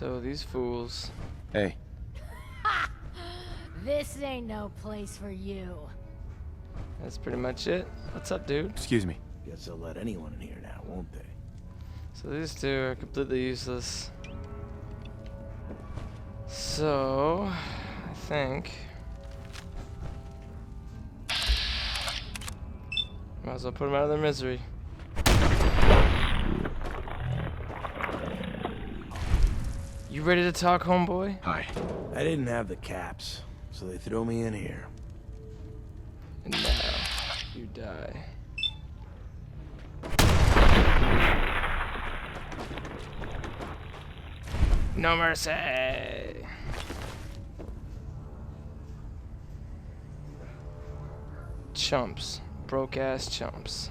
So these fools. Hey. This ain't no place for you. That's pretty much it. What's up, dude? Excuse me. Guess they'll let anyone in here now, won't they? So these two are completely useless. So, I think might as well put them out of their misery. You ready to talk, homeboy? Hi. I didn't have the caps, so they threw me in here. And now you die. No mercy. Chumps. Broke ass chumps.